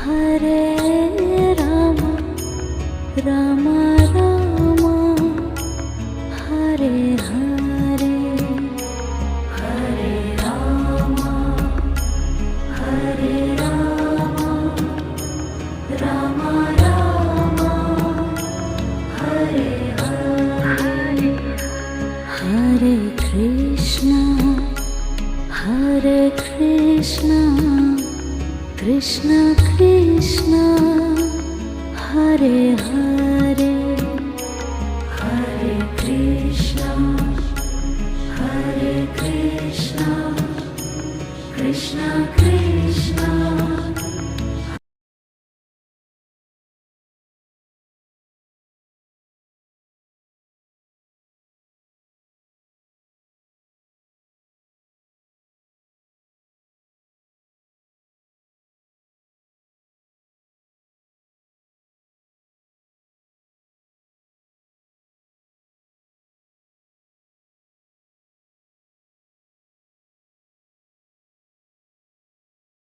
Hare Rama Rama Rama Hare Hare Hare Rama Hare Rama Rama Rama Hare Hare Hare Krishna Krishna Krishna Hare Hare Hare Krishna Krishna Krishna